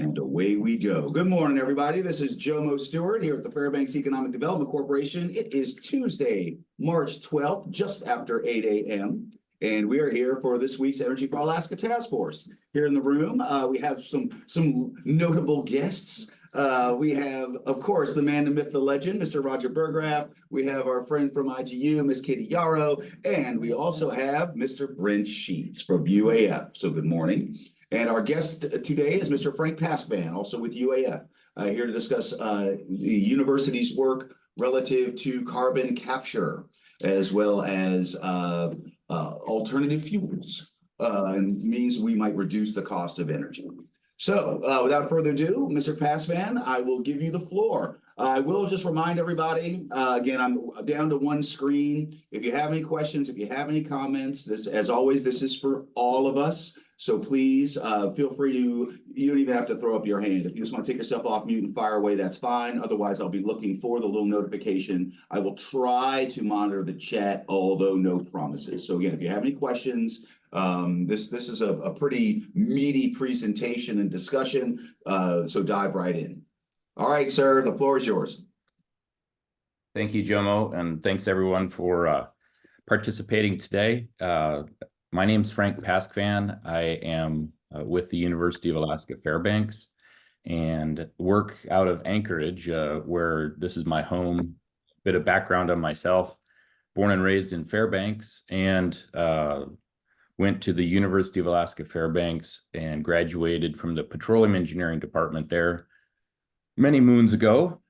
And away we go. Good morning, everybody. This is Jomo Stewart here at the Fairbanks Economic Development Corporation. It is Tuesday, March 12th, just after 8 a.m. And we are here for this week's Energy for Alaska Task Force. Here in the room, we have some notable guests. We have, of course, the man, the myth, the legend, Mr. Roger Burgraff. We have our friend from IGU, Ms. Katie Yarrow. And we also have Mr. Brent Sheets from UAF. So good morning. And our guest today is Mr. Frank Paskvan, also with UAF, here to discuss the university's work relative to carbon capture, as well as alternative fuels, and means we might reduce the cost of energy. So without further ado, Mr. Paskvan, I will give you the floor. I will just remind everybody, again, I'm down to one screen. If you have any questions, if you have any comments, this, as always, this is for all of us. So please feel free to, you don't even have to throw up your hand. If you just want to take yourself off mute and fire away, that's fine. Otherwise, I'll be looking for the little notification. I will try to monitor the chat, although no promises. So again, if you have any questions, this is a pretty meaty presentation and discussion, so dive right in. All right, sir, the floor is yours. Thank you, Jomo, and thanks everyone for participating today. My name is Frank Paskvan. I am with the University of Alaska Fairbanks and work out of Anchorage, where this is my home. Bit of background on myself: born and raised in Fairbanks, and went to the University of Alaska Fairbanks and graduated from the Petroleum Engineering Department there many moons ago.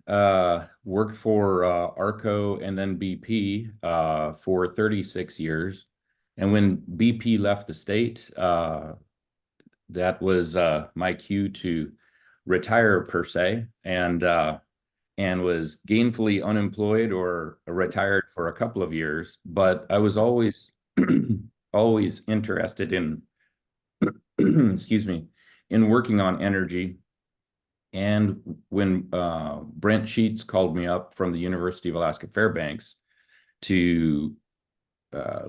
Worked for ARCO and then BP for 36 years. And when BP left the state, that was my cue to retire, per se, and was gainfully unemployed or retired for a couple of years. But I was always always interested in excuse me, in working on energy. And when Brent Sheets called me up from the University of Alaska Fairbanks to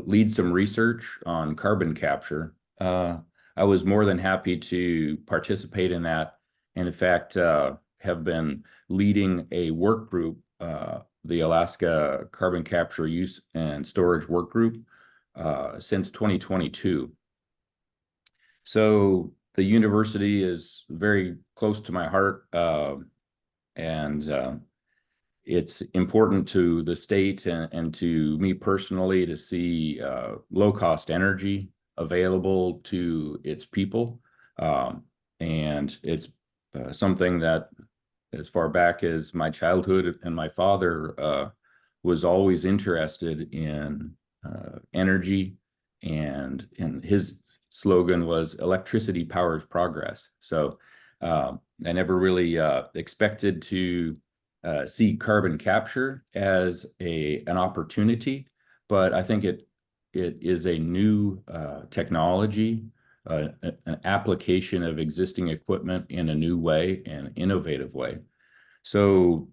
lead some research on carbon capture, I was more than happy to participate in that. And in fact, have been leading a work group, the Alaska Carbon Capture Use and Storage Work Group, since 2022. So the university is very close to my heart, and it's important to the state and to me personally to see low-cost energy available to its people. And it's something that, as far back as my childhood, and my father was always interested in energy, and his slogan was "Electricity powers progress." So I never really expected to see carbon capture as an opportunity, but I think it is a new technology, an application of existing equipment in a new way, an innovative way. So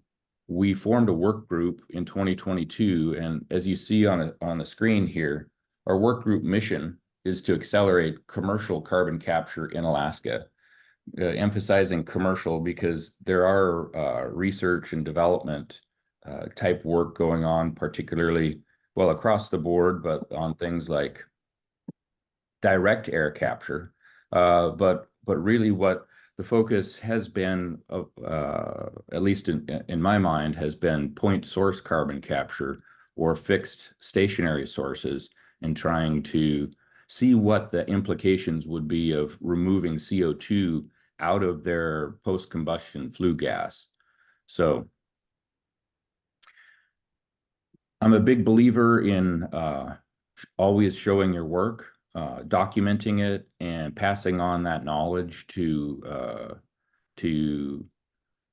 we formed a work group in 2022, and as you see on the screen here, our work group mission is to accelerate commercial carbon capture in Alaska. Emphasizing commercial because there are research and development type work going on, particularly, well, across the board, but on things like direct air capture. But really what the focus has been, at least in my mind, has been point source carbon capture, or fixed stationary sources, and trying to see what the implications would be of removing CO2 out of their post-combustion flue gas. So I'm a big believer in always showing your work, documenting it, and passing on that knowledge to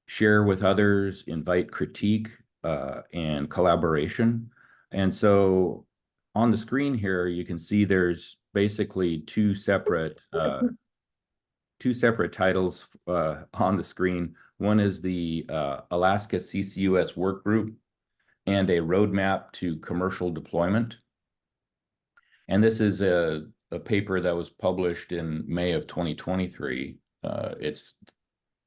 share with others, invite critique and collaboration. And so on the screen here, you can see there's basically two separate titles on the screen. One is the Alaska CCUS Work Group and a Roadmap to Commercial Deployment. And this is a paper that was published in May of 2023. It's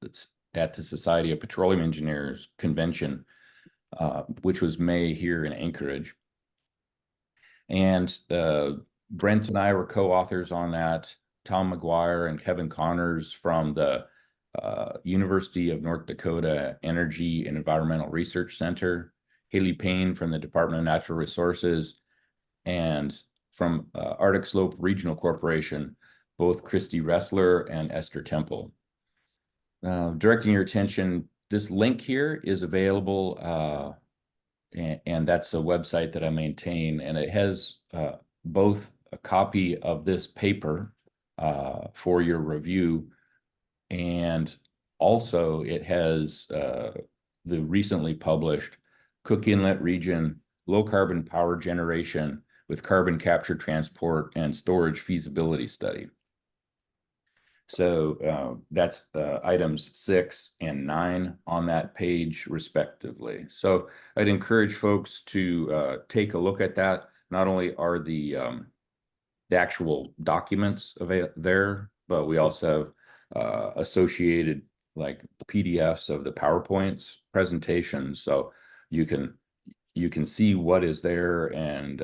that's at the Society of Petroleum Engineers convention, which was May here in Anchorage. And Brent and I were co-authors on that. Tom McGuire and Kevin Connors from the University of North Dakota Energy and Environmental Research Center, Haley Payne from the Department of Natural Resources, and from Arctic Slope Regional Corporation, both Christy Ressler and Esther Temple. Directing your attention, this link here is available, and that's a website that I maintain, and it has both a copy of this paper for your review, and also it has the recently published Cook Inlet Region Low Carbon Power Generation with Carbon Capture, Transport, and Storage Feasibility Study. So that's items 6 and 9 on that page respectively. So I'd encourage folks to take a look at that. Not only are the actual documents there, but we also have associated like PDFs of the PowerPoints presentations, so you can see what is there, and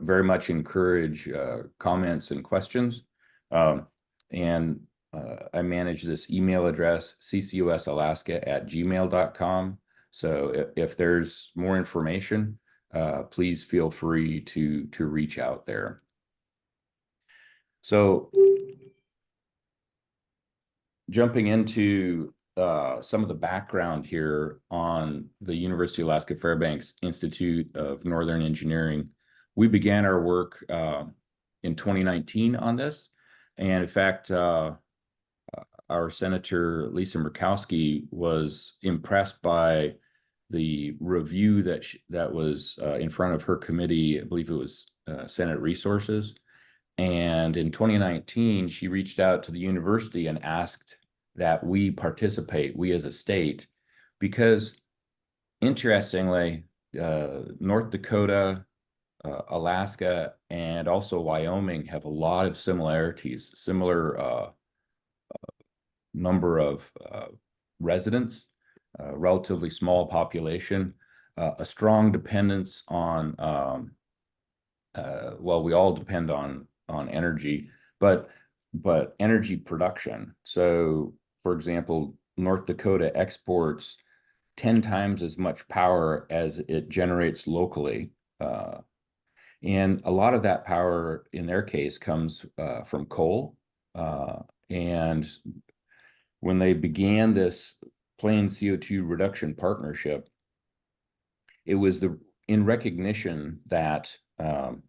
very much encourage comments and questions. And I manage this email address, ccusalaska@gmail.com. So if there's more information, please feel free to reach out there. So jumping into some of the background here on the University of Alaska Fairbanks Institute of Northern Engineering, we began our work in 2019 on this. And in fact, our Senator Lisa Murkowski was impressed by the review that was in front of her committee. I believe it was Senate Resources. And in 2019, she reached out to the university and asked that we participate, we as a state, because interestingly, North Dakota, Alaska, and also Wyoming have a lot of similarities, similar number of residents, relatively small population, a strong dependence on, well, we all depend on energy, but energy production. So, for example, North Dakota exports 10 times as much power as it generates locally. And a lot of that power, in their case, comes from coal. And when they began this Plain CO2 reduction partnership, it was in recognition that, and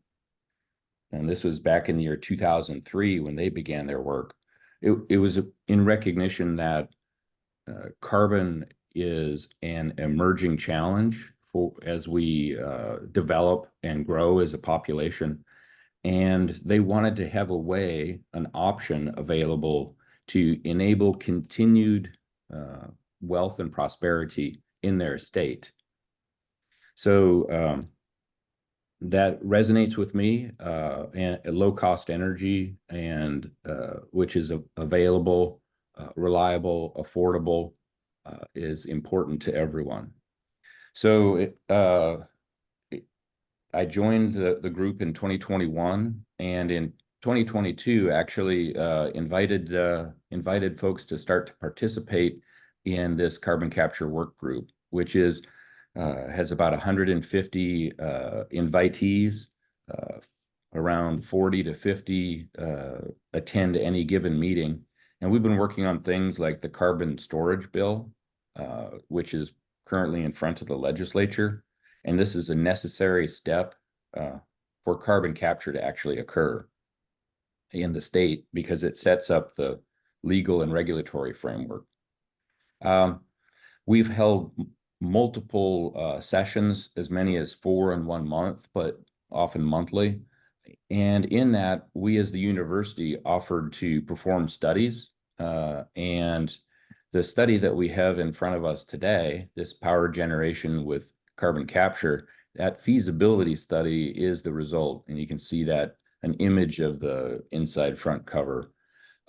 this was back in the year 2003 when they began their work, it was in recognition that carbon is an emerging challenge as we develop and grow as a population. And they wanted to have a way, an option available to enable continued wealth and prosperity in their state. So that resonates with me, and low cost energy, and which is available, reliable, affordable, is important to everyone. So I joined the group in 2021, and in 2022 actually invited folks to start to participate in this carbon capture work group, which is has about 150 invitees, around 40 to 50 attend any given meeting. And we've been working on things like the carbon storage bill, which is currently in front of the legislature. And this is a necessary step for carbon capture to actually occur in the state, because it sets up the legal and regulatory framework. We've held multiple sessions, as many as 4 in 1 month, but often monthly. And in that, we as the university offered to perform studies, and the study that we have in front of us today, this power generation with carbon capture, that feasibility study is the result. And you can see that, an image of the inside front cover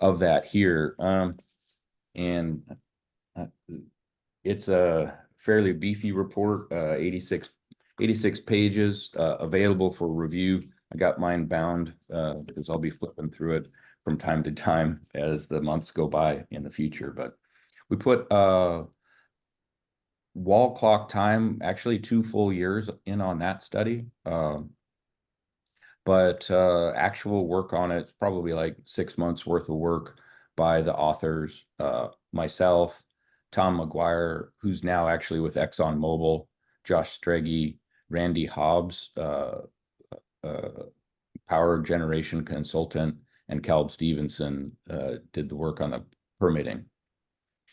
of that here. And it's a fairly beefy report, 86 pages, available for review. I got mine bound because I'll be flipping through it from time to time as the months go by in the future. But we put wall clock time, actually 2 full years in on that study. But actual work on it's probably like 6 months worth of work by the authors, myself, Tom McGuire, who's now actually with ExxonMobil, Josh Streggy, Randy Hobbs, power generation consultant, and Caleb Stevenson did the work on the permitting.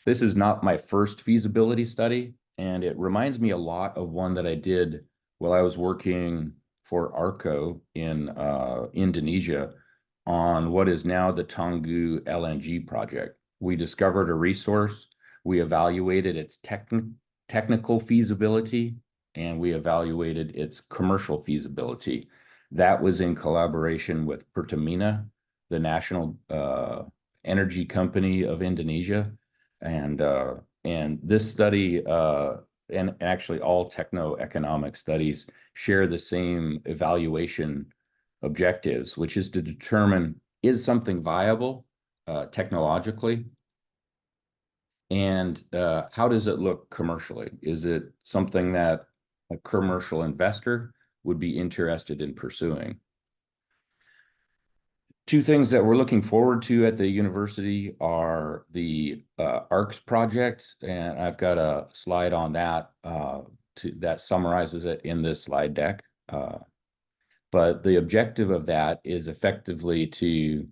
This is not my first feasibility study, and it reminds me a lot of one that I did while I was working for ARCO in Indonesia on what is now the Tangguh LNG project. We discovered a resource, we evaluated its technical feasibility, and we evaluated its commercial feasibility. That was in collaboration with Pertamina, the national energy company of Indonesia. And this study, and actually all techno-economic studies share the same evaluation objectives, which is to determine, is something viable technologically? And how does it look commercially? Is it something that a commercial investor would be interested in pursuing? Two things that we're looking forward to at the university are the ARCS project, and I've got a slide on that that summarizes it in this slide deck. But the objective of that is effectively to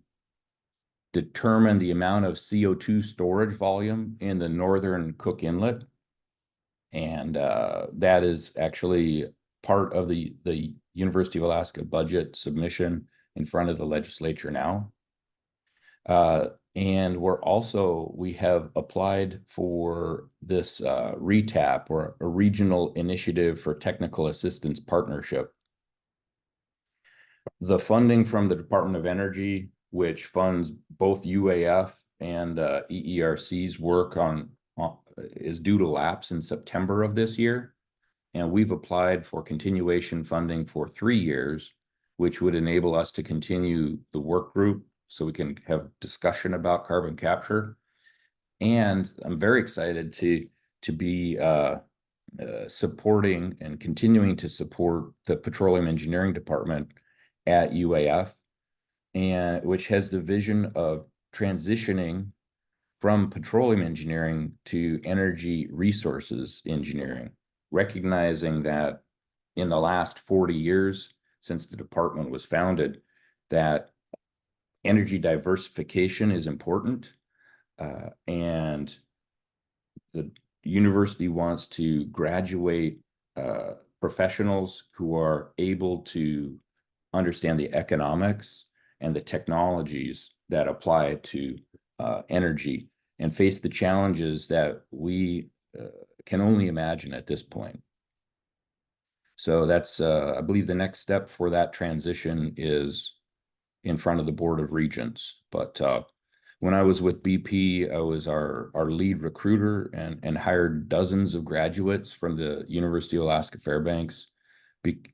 determine the amount of CO2 storage volume in the northern Cook Inlet. And that is actually part of the University of Alaska budget submission in front of the legislature now. And we have applied for this RETAP, or a Regional Initiative for Technical Assistance Partnership. The funding from the Department of Energy, which funds both UAF and EERC's work is due to lapse in September of this year. And we've applied for continuation funding for 3 years, which would enable us to continue the work group so we can have discussion about carbon capture. And I'm very excited to be supporting and continuing to support the Petroleum Engineering Department at UAF, and which has the vision of transitioning from petroleum engineering to energy resources engineering, recognizing that in the last 40 years since the department was founded, that energy diversification is important, and the university wants to graduate professionals who are able to understand the economics and the technologies that apply to energy and face the challenges that we can only imagine at this point. So that's, I believe the next step for that transition is in front of the Board of Regents. But when I was with BP, I was our lead recruiter and hired dozens of graduates from the University of Alaska Fairbanks.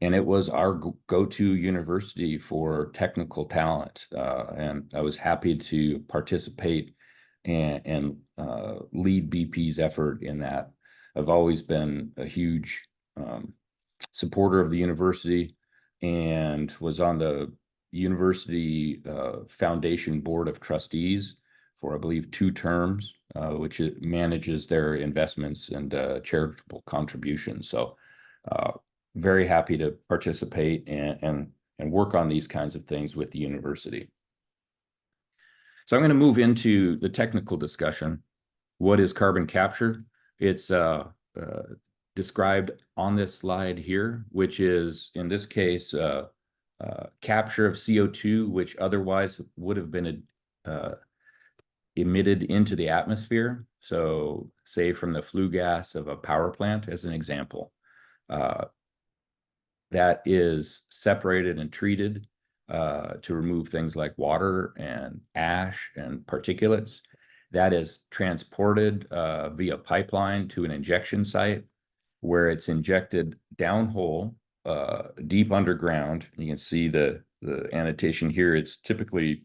And it was our go-to university for technical talent. And I was happy to participate and lead BP's effort in that. I've always been a huge supporter of the university and was on the University Foundation Board of Trustees for, I believe, 2 terms, which it manages their investments and charitable contributions. So very happy to participate and work on these kinds of things with the university. So I'm going to move into the technical discussion. What is carbon capture? It's described on this slide here, which is, in this case, capture of CO2, which otherwise would have been emitted into the atmosphere. So say from the flue gas of a power plant, as an example. That is separated and treated to remove things like water and ash and particulates. That is transported via pipeline to an injection site where it's injected downhole, deep underground. You can see the annotation here. It's typically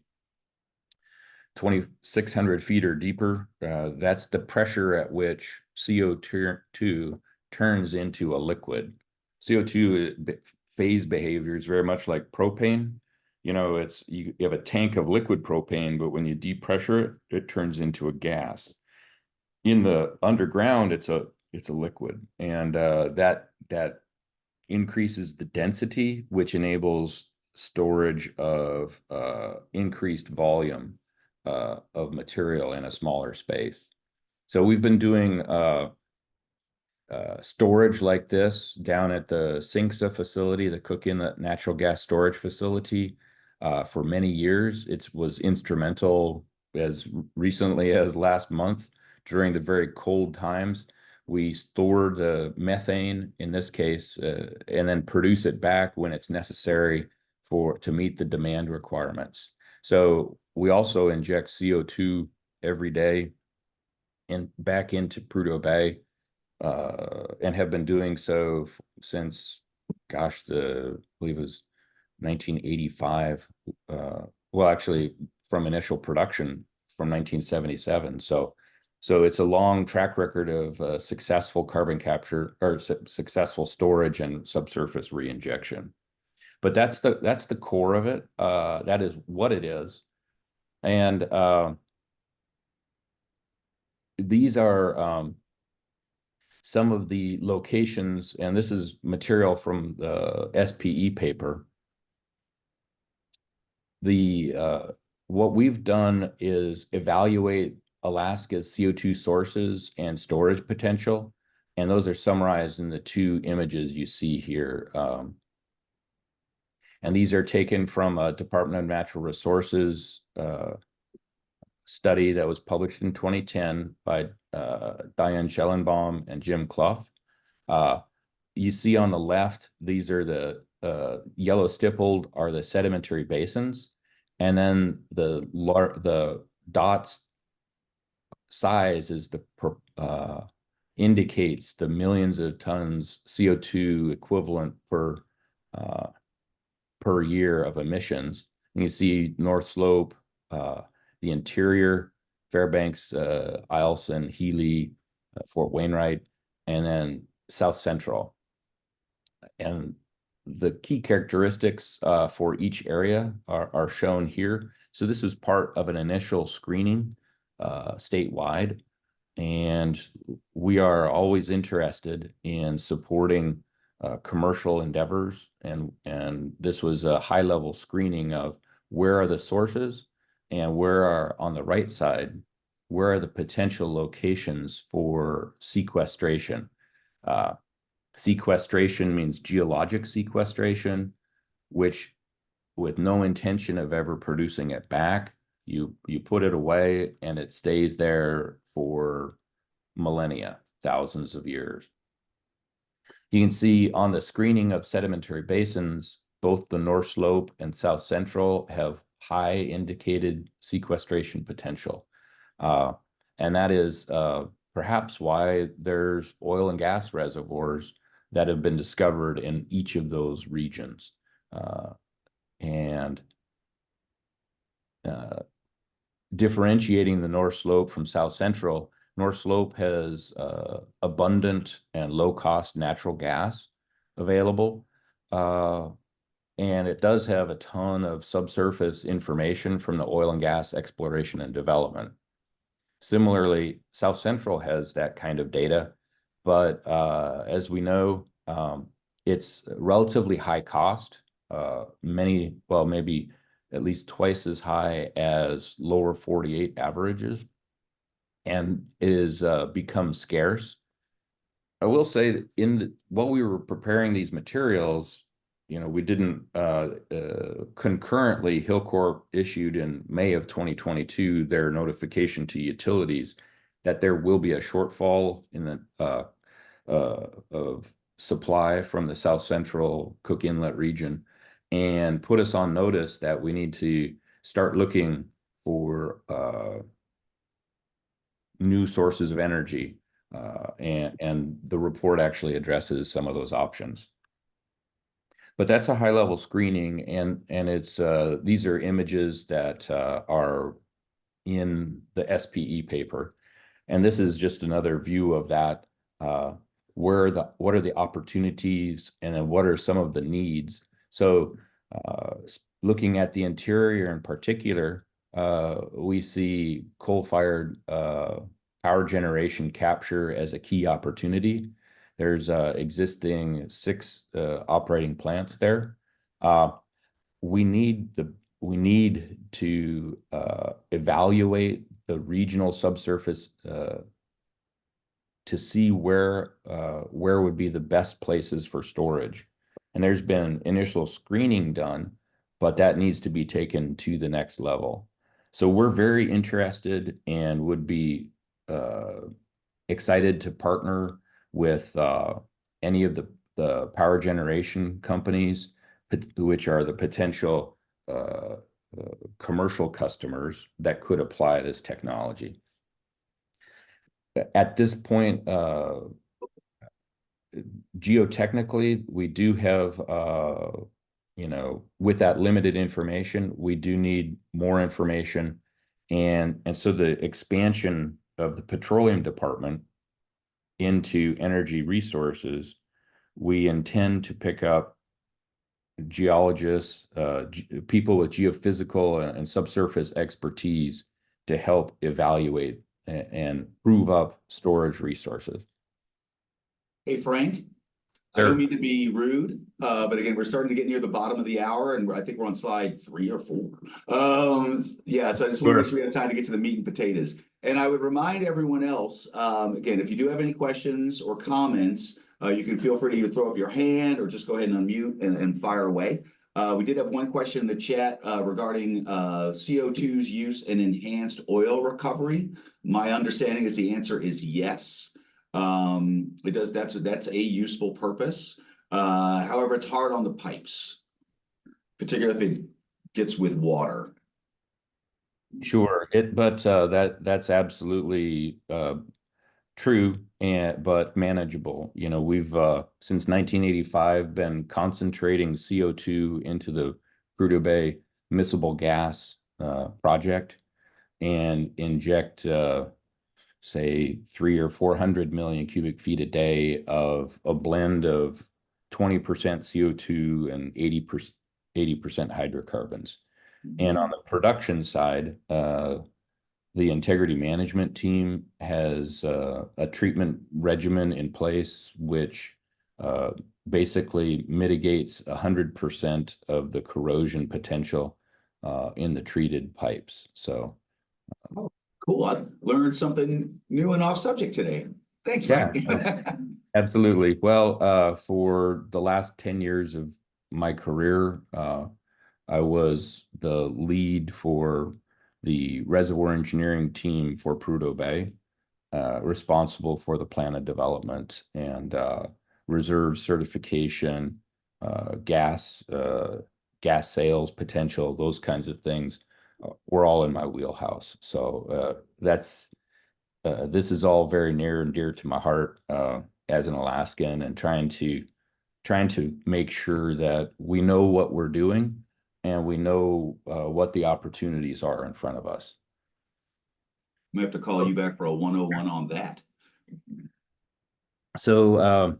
2,600 feet or deeper. That's the pressure at which CO2 turns into a liquid. CO2 phase behavior is very much like propane. You know, you have a tank of liquid propane, but when you depressure it, it turns into a gas. In the underground, it's a liquid, and that increases the density, which enables storage of increased volume of material in a smaller space. So we've been doing storage like this down at the Syngsa facility, the Cook Inlet natural gas storage facility, for many years. It was instrumental as recently as last month during the very cold times. We store the methane in this case, and then produce it back when it's necessary to meet the demand requirements. So we also inject CO2 every day and back into Prudhoe Bay, and have been doing so since, gosh, I believe it was 1985. Well, actually, from initial production from 1977. So it's a long track record of successful carbon capture or successful storage and subsurface reinjection. But that's the core of it. That is what it is. And these are some of the locations, and this is material from the SPE paper. What we've done is evaluate Alaska's CO2 sources and storage potential, and those are summarized in the two images you see here. And these are taken from a Department of Natural Resources study that was published in 2010 by Diane Schellenbaum and Jim Clough. You see on the left, these are the yellow stippled are the sedimentary basins, and then the dots size is indicates the millions of tons CO2 equivalent per year of emissions. And you see North Slope, the interior, Fairbanks, Eielson, Healy, Fort Wainwright, and then Southcentral. And the key characteristics for each area are shown here. So this is part of an initial screening statewide, and we are always interested in supporting commercial endeavors, and this was a high-level screening of where are the sources and where are, on the right side, where are the potential locations for sequestration. Sequestration means geologic sequestration, which, with no intention of ever producing it back, you put it away and it stays there for millennia, thousands of years. You can see on the screening of sedimentary basins, both the North Slope and Southcentral have high indicated sequestration potential. And that is perhaps why there's oil and gas reservoirs that have been discovered in each of those regions. And differentiating the North Slope from Southcentral, North Slope has abundant and low-cost natural gas available, and it does have a ton of subsurface information from the oil and gas exploration and development. Similarly, Southcentral has that kind of data, but as we know, it's relatively high cost, maybe at least twice as high as lower 48 averages, and it has become scarce. I will say that while we were preparing these materials, we didn't concurrently, Hilcorp issued in May of 2022 their notification to utilities that there will be a shortfall in the of supply from the Southcentral Cook Inlet region, and put us on notice that we need to start looking for new sources of energy. And the report actually addresses some of those options. But that's a high level screening, and it's these are images that are in the SPE paper. And this is just another view of that. What are the opportunities, and then what are some of the needs? So looking at the interior in particular, we see coal-fired power generation capture as a key opportunity. There's existing 6 operating plants there. We need to evaluate the regional subsurface to see where would be the best places for storage. And there's been initial screening done, but that needs to be taken to the next level. So we're very interested and would be excited to partner with any of the power generation companies, which are the potential commercial customers that could apply this technology. At this point, geotechnically, we do have, with that limited information, we do need more information. And so the expansion of the petroleum department into energy resources, we intend to pick up geologists, people with geophysical and subsurface expertise to help evaluate and prove up storage resources. Hey, Frank, I don't mean to be rude, but again, we're starting to get near the bottom of the hour, and I think we're on slide 3 or 4. Yeah, so I just want to make sure we have time to get to the meat and potatoes. And I would remind everyone else, again, if you do have any questions or comments, you can feel free to either throw up your hand or just go ahead and unmute and fire away. We did have one question in the chat regarding CO2's use in enhanced oil recovery. My understanding is the answer is yes. It does. That's a useful purpose. However, it's hard on the pipes, particularly if it gets with water. Sure, but that's absolutely true, but manageable. We've since 1985 been concentrating CO2 into the Prudhoe Bay miscible gas project and inject say 300 or 400 million cubic feet a day of a blend of 20% CO2 and 80% hydrocarbons. And on the production side, the integrity management team has a treatment regimen in place which basically mitigates 100% of the corrosion potential in the treated pipes. So, cool. I learned something new and off subject today. Thanks, Frank. Yeah, absolutely. Well, for the last 10 years of my career, I was the lead for the reservoir engineering team for Prudhoe Bay, responsible for the plan of development and reserve certification, gas sales potential, those kinds of things were all in my wheelhouse. So this is all very near and dear to my heart as an Alaskan, and trying to make sure that we know what we're doing and we know what the opportunities are in front of us. We have to call you back for a 101 on that. So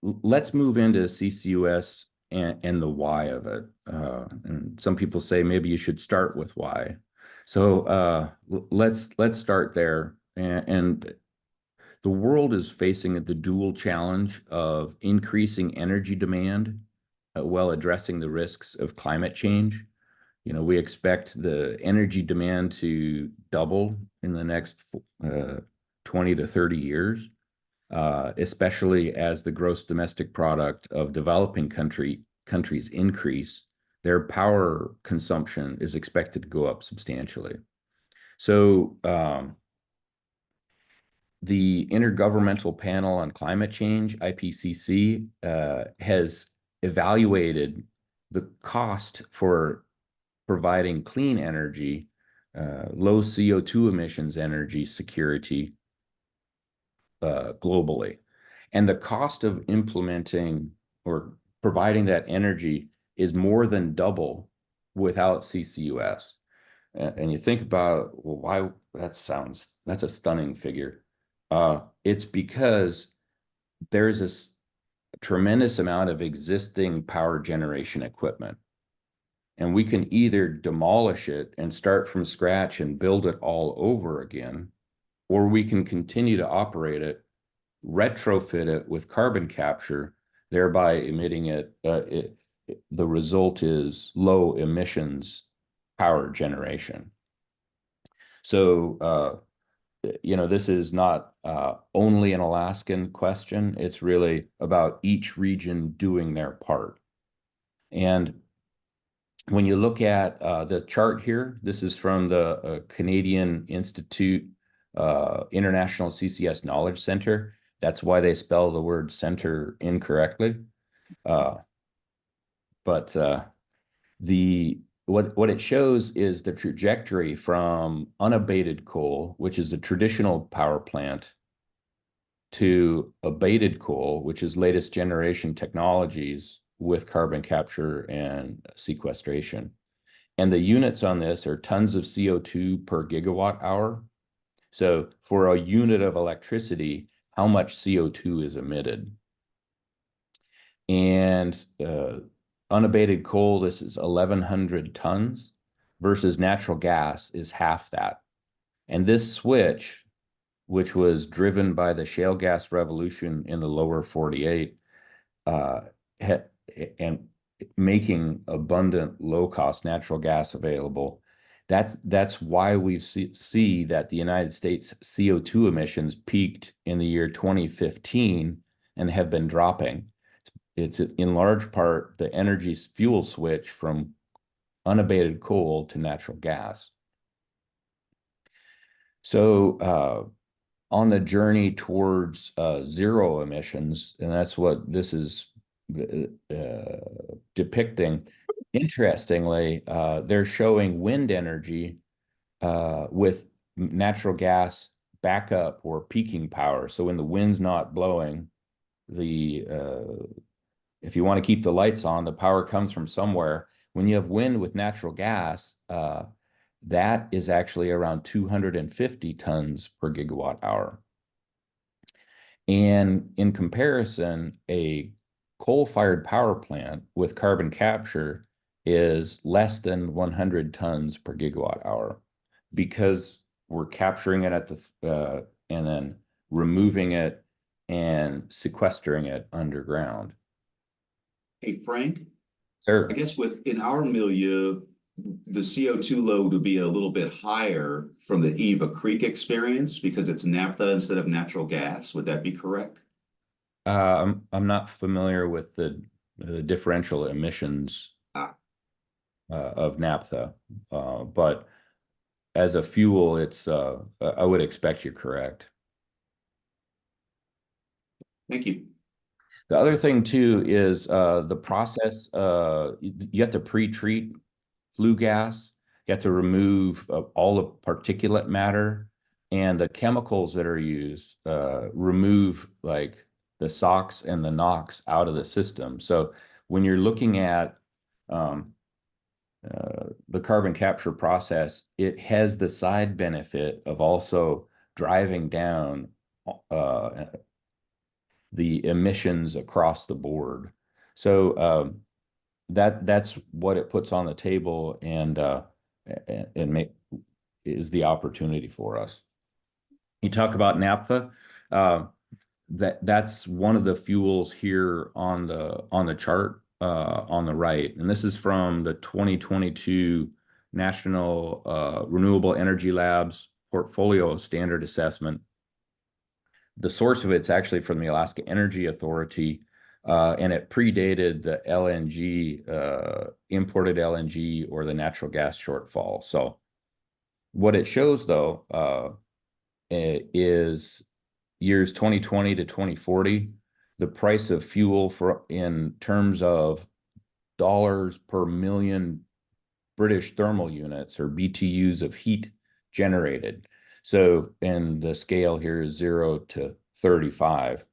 let's move into CCUS and the why of it. And some people say maybe you should start with why. So let's start there. And the world is facing the dual challenge of increasing energy demand while addressing the risks of climate change. We expect the energy demand to double in the next 20 to 30 years, especially as the gross domestic product of developing countries increase. Their power consumption is expected to go up substantially. So the Intergovernmental Panel on Climate Change, IPCC, has evaluated the cost for providing clean energy low CO2 emissions energy security globally. And the cost of implementing or providing that energy is more than double without CCUS. And you think about, well, why that's a stunning figure. It's because there's a tremendous amount of existing power generation equipment. And we can either demolish it and start from scratch and build it all over again, or we can continue to operate it, retrofit it with carbon capture, thereby emitting it. The result is low emissions power generation. So, this is not only an Alaskan question. It's really about each region doing their part. And when you look at the chart here, this is from the Canadian Institute International CCS Knowledge Center. That's why they spell the word center incorrectly. But what it shows is the trajectory from unabated coal, which is a traditional power plant, to abated coal, which is latest generation technologies with carbon capture and sequestration. And the units on this are tons of CO2 per gigawatt hour. So for a unit of electricity, how much CO2 is emitted? And unabated coal, this is 1,100 tons versus natural gas is half that. And this switch, which was driven by the shale gas revolution in the lower 48, and making abundant low-cost natural gas available, that's why we see that the United States CO2 emissions peaked in the year 2015 and have been dropping. It's in large part the energy fuel switch from unabated coal to natural gas. So on the journey towards zero emissions, and that's what this is depicting. Interestingly, they're showing wind energy with natural gas backup or peaking power. So when the wind's not blowing, if you want to keep the lights on, the power comes from somewhere. When you have wind with natural gas, that is actually around 250 tons per gigawatt hour. And in comparison, a coal-fired power plant with carbon capture is less than 100 tons per gigawatt hour because we're capturing it at and then removing it and sequestering it underground. Hey, Frank, Sir. I guess in our milieu, the CO2 load would be a little bit higher from the Eva Creek experience because it's naphtha instead of natural gas. Would that be correct? I'm not familiar with the differential emissions of naphtha, but as a fuel, I would expect you're correct. Thank you. The other thing too is the process. You have to pre-treat flue gas. You have to remove all the particulate matter, and the chemicals that are used remove like the SOx and the NOx out of the system. So when you're looking at the carbon capture process, it has the side benefit of also driving down the emissions across the board. So that's what it puts on the table, and is the opportunity for us. You talk about naphtha. That's one of the fuels here on the chart on the right, and this is from the 2022 National Renewable Energy Labs Portfolio Standard Assessment. The source of it's actually from the Alaska Energy Authority, and it predated the LNG, imported LNG or the natural gas shortfall. So what it shows though is years 2020 to 2040, the price of fuel in terms of dollars per million British thermal units, or BTUs of heat generated. So, and the scale here is 0 to 35.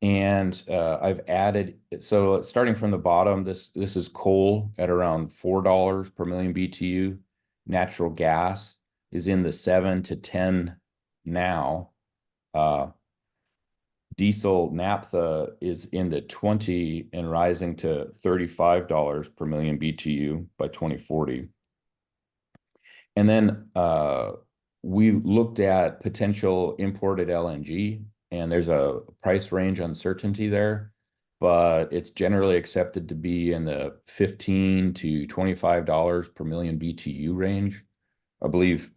And I've added, so starting from the bottom, this is coal at around $4 per million BTU. Natural gas is in the 7 to 10 now. Diesel naphtha is in the 20 and rising to $35 per million BTU by 2040. And then we looked at potential imported LNG, and there's a price range uncertainty there, but it's generally accepted to be in the $15 to $25 per million BTU range. I believe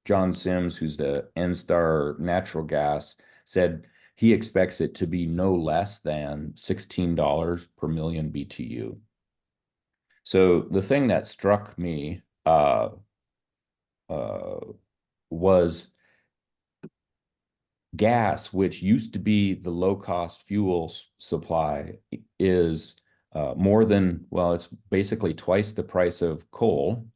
John Sims, who's the N-Star Natural Gas, said he expects it to be no less than $16 per million BTU. So the thing that struck me was gas, which used to be the low-cost fuel supply, is more than, well, it's basically twice the price of coal.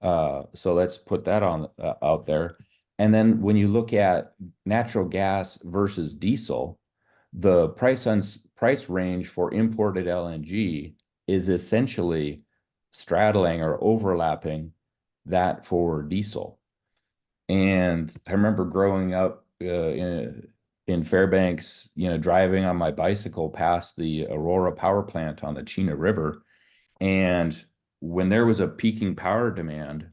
So let's put that on out there. And then when you look at natural gas versus diesel, the price range for imported LNG is essentially straddling or overlapping that for diesel. And I remember growing up in Fairbanks, driving on my bicycle past the Aurora power plant on the Chena River. And when there was a peaking power demand,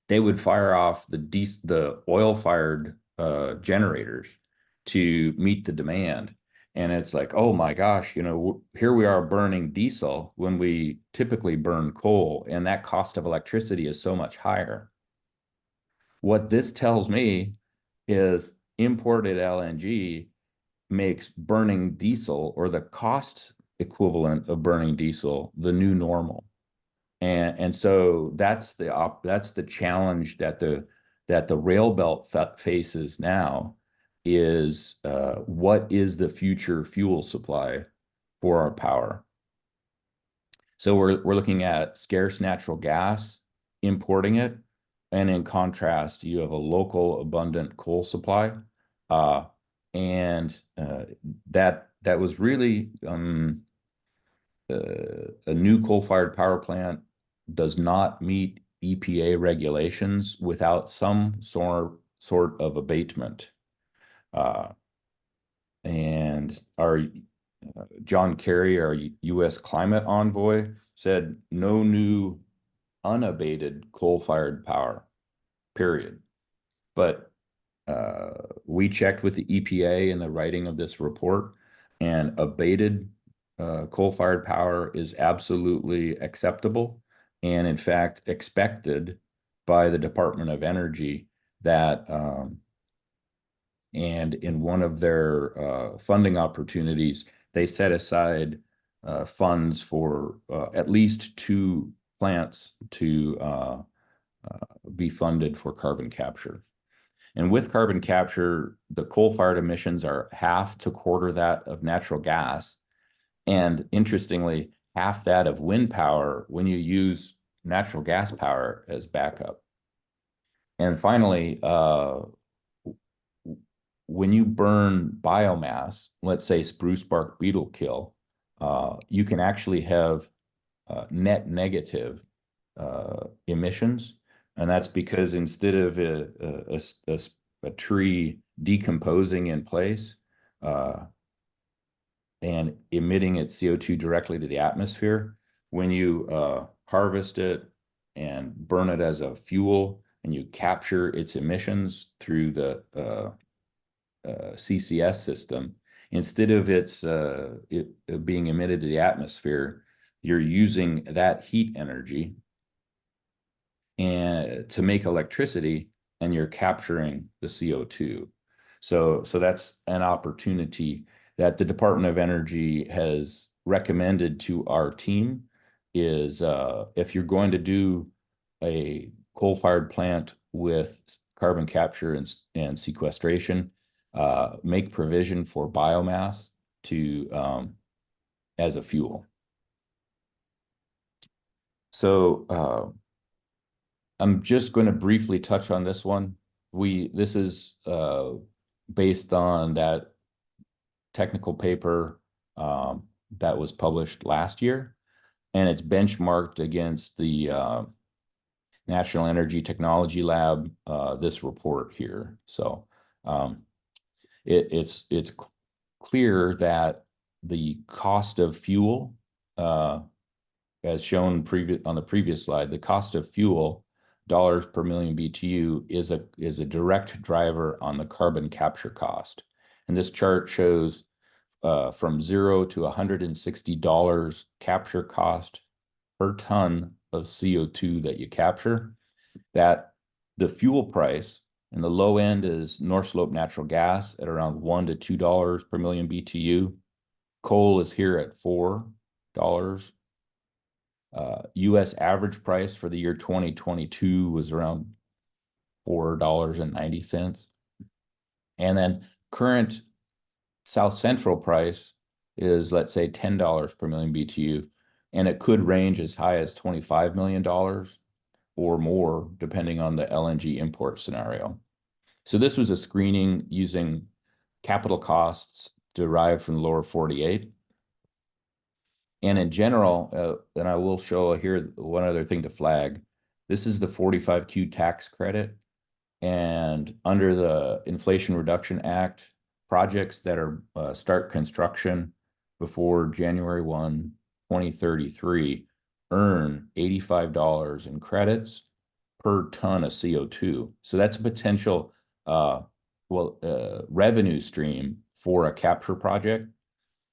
they would fire off the oil-fired generators to meet the demand. And it's like, oh my gosh, here we are burning diesel when we typically burn coal, and that cost of electricity is so much higher. What this tells me is imported LNG makes burning diesel, or the cost equivalent of burning diesel, the new normal. And so that's the challenge that the Railbelt faces now, is what is the future fuel supply for our power? So we're looking at scarce natural gas, importing it, and in contrast, you have a local abundant coal supply, and that was really a new coal-fired power plant does not meet EPA regulations without some sort of abatement. And our John Kerry, our U.S. climate envoy, said no new unabated coal-fired power, period. But we checked with the EPA in the writing of this report, and abated coal-fired power is absolutely acceptable, and in fact expected by the Department of Energy. That and in one of their funding opportunities, they set aside funds for at least 2 plants to be funded for carbon capture. And with carbon capture, the coal-fired emissions are half to quarter that of natural gas. And interestingly, half that of wind power when you use natural gas power as backup. And finally, when you burn biomass, let's say spruce bark beetle kill, you can actually have net negative emissions. And that's because instead of a tree decomposing in place and emitting its CO2 directly to the atmosphere, when you harvest it and burn it as a fuel, and you capture its emissions through the CCS system, instead of it being emitted to the atmosphere, you're using that heat energy and to make electricity, and you're capturing the CO2. So that's an opportunity that the Department of Energy has recommended to our team, is if you're going to do a coal-fired plant with carbon capture and sequestration, make provision for biomass to as a fuel. So I'm just going to briefly touch on this one. This is based on that technical paper that was published last year, and it's benchmarked against the National Energy Technology Lab, this report here. So it's clear that the cost of fuel, as shown on the previous slide, the cost of fuel, dollars per million BTU, is a direct driver on the carbon capture cost. And this chart shows from $0 to $160 capture cost per ton of CO2 that you capture, that the fuel price and the low end is North Slope natural gas at around $1 to $2 per million BTU. Coal is here at $4. US average price for the year 2022 was around $4.90. And then current Southcentral price is, let's say, $10 per million BTU, and it could range as high as $25 million or more, depending on the LNG import scenario. So this was a screening using capital costs derived from the lower 48. And in general, and I will show here one other thing to flag, this is the 45Q tax credit. And under the Inflation Reduction Act, projects that are start construction before January 1, 2033 earn $85 in credits per ton of CO2. So that's a potential revenue stream for a capture project.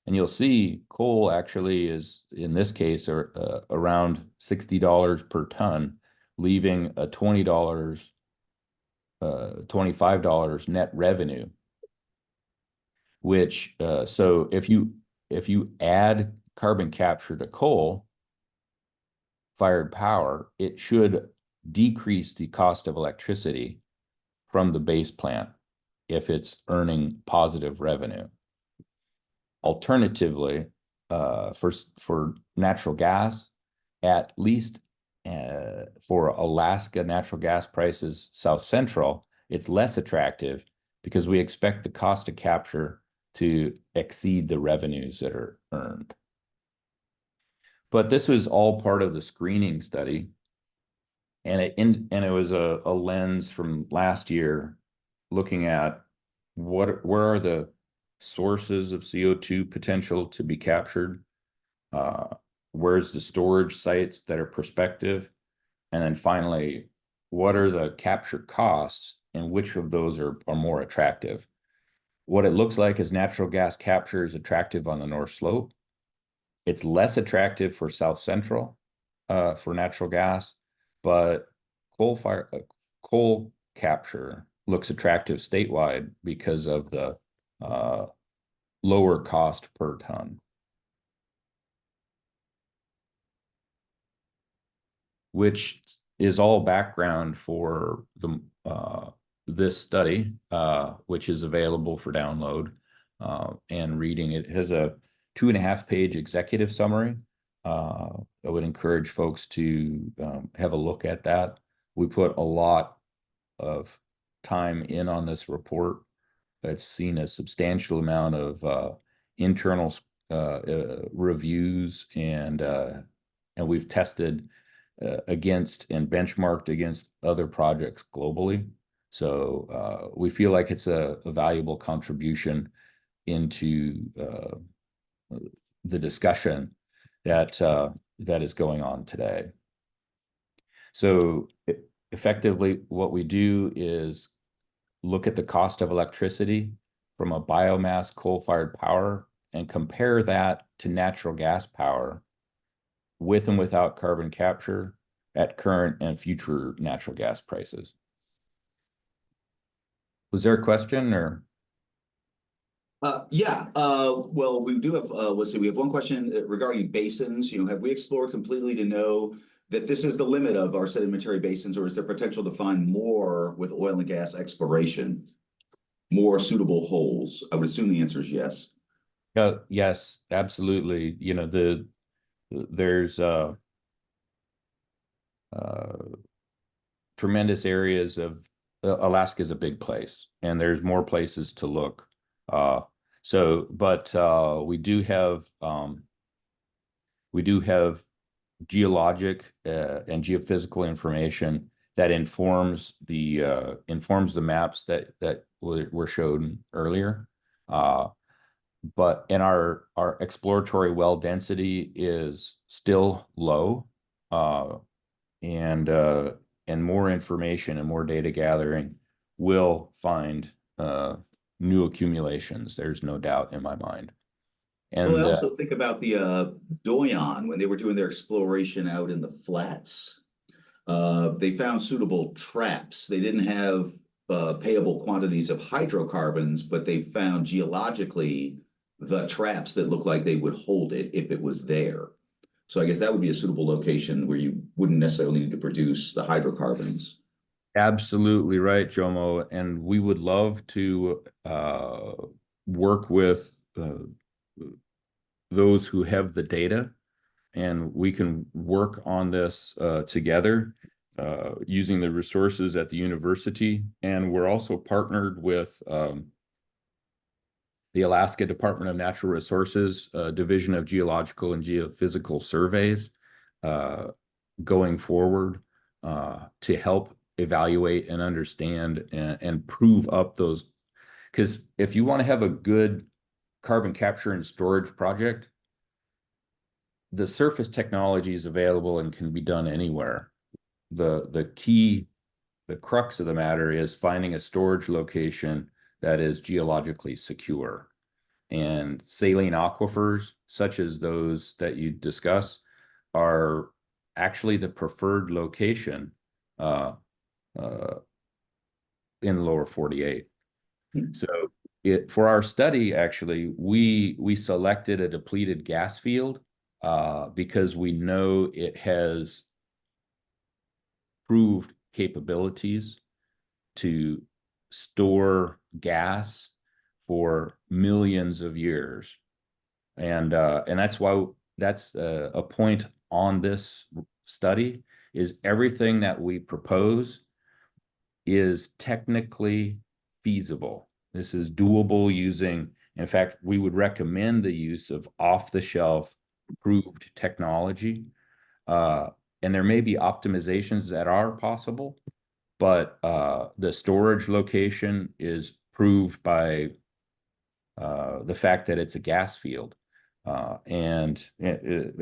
And you'll see coal actually is, in this case, around $60 per ton, leaving a $25 net revenue, which so if you add carbon capture to coal fired power, it should decrease the cost of electricity from the base plant if it's earning positive revenue. Alternatively, for natural gas, at least for Alaska natural gas prices, Southcentral, it's less attractive because we expect the cost of capture to exceed the revenues that are earned. But this was all part of the screening study, and it was a lens from last year looking at where are the sources of CO2 potential to be captured, where's the storage sites that are prospective, and then finally, what are the capture costs and which of those are more attractive. What it looks like is natural gas capture is attractive on the North Slope. It's less attractive for Southcentral for natural gas, but coal capture looks attractive statewide because of the lower cost per ton, which is all background for the this study, which is available for download and reading. It has a 2.5-page executive summary. I would encourage folks to have a look at that. We put a lot of time in on this report. It's seen a substantial amount of internal reviews, and we've tested against and benchmarked against other projects globally. So we feel like it's a valuable contribution into the discussion that is going on today. So effectively, what we do is look at the cost of electricity from a biomass coal-fired power and compare that to natural gas power with and without carbon capture at current and future natural gas prices. Was there a question or? Well, we do have, let's see, we have one question regarding basins. Have we explored completely to know that this is the limit of our sedimentary basins, or is there potential to find more with oil and gas exploration, more suitable holes? I would assume the answer is yes. Yes, absolutely. There's tremendous areas of Alaska is a big place, and there's more places to look. But we do have geologic and geophysical information that informs the maps that were shown earlier. But our exploratory well density is still low, and more information and more data gathering will find new accumulations. There's no doubt in my mind. Well, I And also think about the Doyon when they were doing their exploration out in the flats. They found suitable traps. They didn't have payable quantities of hydrocarbons, but they found geologically the traps that looked like they would hold it if it was there. So I guess that would be a suitable location where you wouldn't necessarily need to produce the hydrocarbons. absolutely right, Jomo. And we would love to work with those who have the data, and we can work on this together using the resources at the university. And we're also partnered with the Alaska Department of Natural Resources Division of Geological and Geophysical Surveys going forward to help evaluate and understand and prove up those. Because if you want to have a good carbon capture and storage project, the surface technology is available and can be done anywhere. The crux of the matter is finding a storage location that is geologically secure. And saline aquifers, such as those that you discuss, are actually the preferred location in the lower 48. So for our study, actually, we selected a depleted gas field because we know it has proved capabilities to store gas for millions of years. And that's why that's a point on this study is everything that we propose is technically feasible. This is doable using, in fact, we would recommend the use of off-the-shelf proved technology. And there may be optimizations that are possible, but the storage location is proved by the fact that it's a gas field, and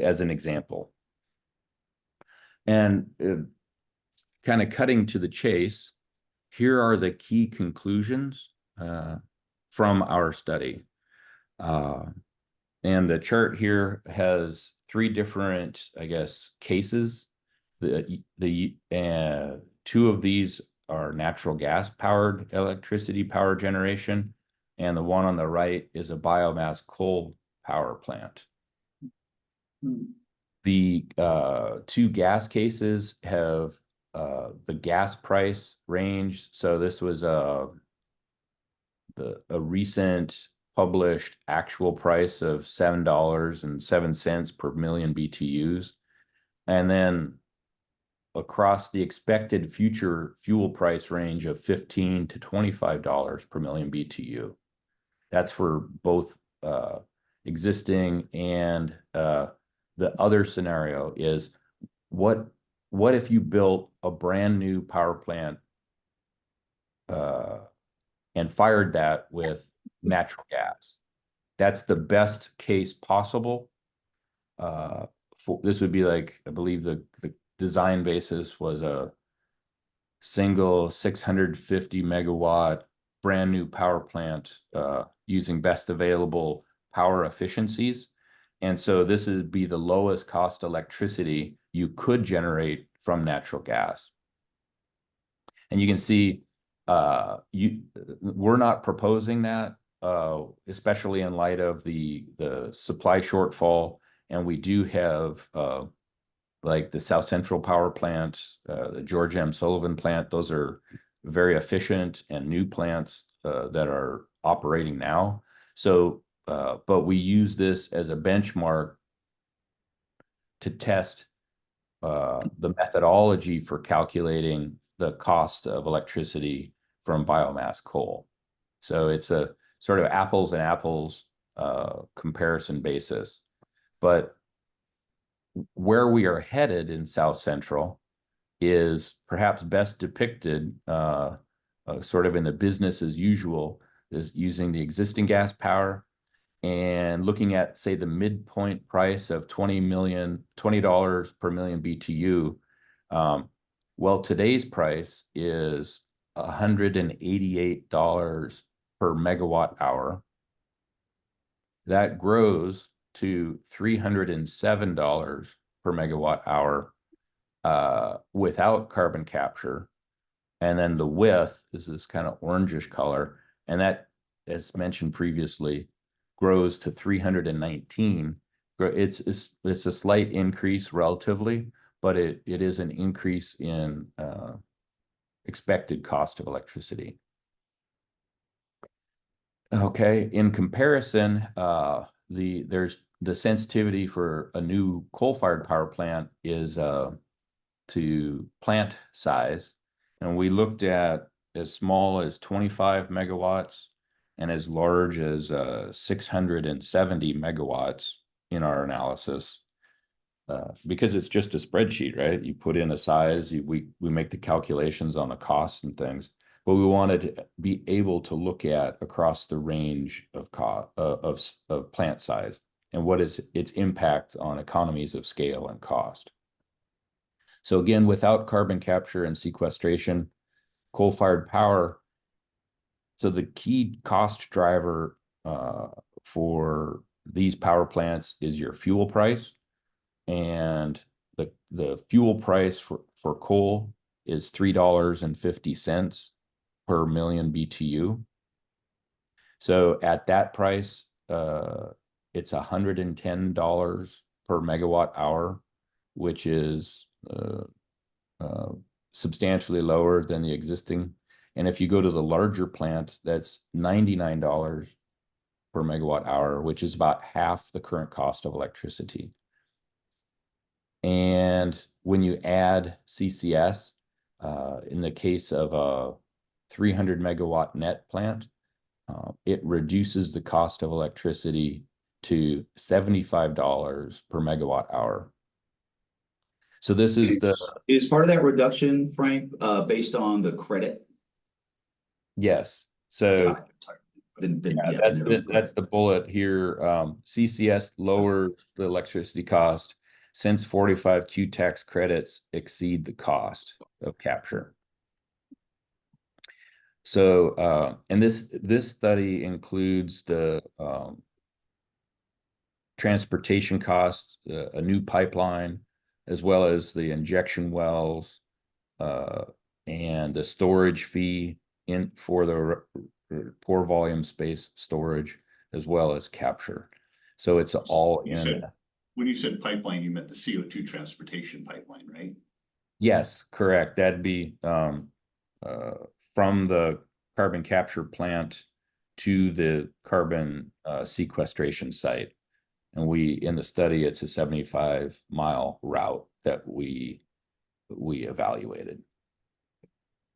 as an example. And kind of cutting to the chase, here are the key conclusions from our study. And the chart here has 3 different, I guess, cases. Two of these are natural gas powered electricity power generation, and the one on the right is a biomass coal power plant. The 2 gas cases have the gas price range. So this was a recent published actual price of $7.07 per million BTUs. And then across the expected future fuel price range of $15 to $25 per million BTU. That's for both existing and the other scenario is what if you built a brand new power plant and fired that with natural gas? That's the best case possible. This would be like, I believe the design basis was a single 650 megawatt brand new power plant using best available power efficiencies. And so this would be the lowest cost electricity you could generate from natural gas. And you can see we're not proposing that, especially in light of the supply shortfall. And we do have like the Southcentral power plant, the George M. Sullivan plant. Those are very efficient and new plants that are operating now. So, but we use this as a benchmark to test the methodology for calculating the cost of electricity from biomass coal. So it's a sort of apples and apples comparison basis. But where we are headed in South Central is perhaps best depicted sort of in the business as usual, is using the existing gas power and looking at, say, the midpoint price of $20 per million BTU. Well, today's price is $188 per megawatt hour. That grows to $307 per megawatt hour without carbon capture. And then the width is this kind of orangish color. And that, as mentioned previously, grows to 319. It's a slight increase relatively, but it is an increase in expected cost of electricity. Okay, in comparison, there's the sensitivity for a new coal-fired power plant is to plant size, and we looked at as small as 25 megawatts and as large as 670 megawatts in our analysis, because it's just a spreadsheet, right? You put in a size, we make the calculations on the costs and things, but we wanted to be able to look at across the range of plant size and what is its impact on economies of scale and cost. So again, without carbon capture and sequestration, coal-fired power, so the key cost driver for these power plants is your fuel price. And the fuel price for coal is $3.50 per million BTU. So at that price, it's $110 per megawatt hour, which is substantially lower than the existing. And if you go to the larger plant, that's $99 per megawatt hour, which is about half the current cost of electricity. And when you add CCS, in the case of a 300 megawatt net plant, it reduces the cost of electricity to $75 per megawatt hour. So this is is part of that reduction, Frank, based on the credit? Yes. So that's the bullet here. CCS lowers the electricity cost since 45Q tax credits exceed the cost of capture. So, and this study includes the transportation costs, a new pipeline, as well as the injection wells, and the storage fee for the poor volume space storage, as well as capture. So it's all in. When you said pipeline, you meant the CO2 transportation pipeline, right? Yes, correct. That'd be from the carbon capture plant to the carbon sequestration site. And in the study, it's a 75-mile route that we evaluated.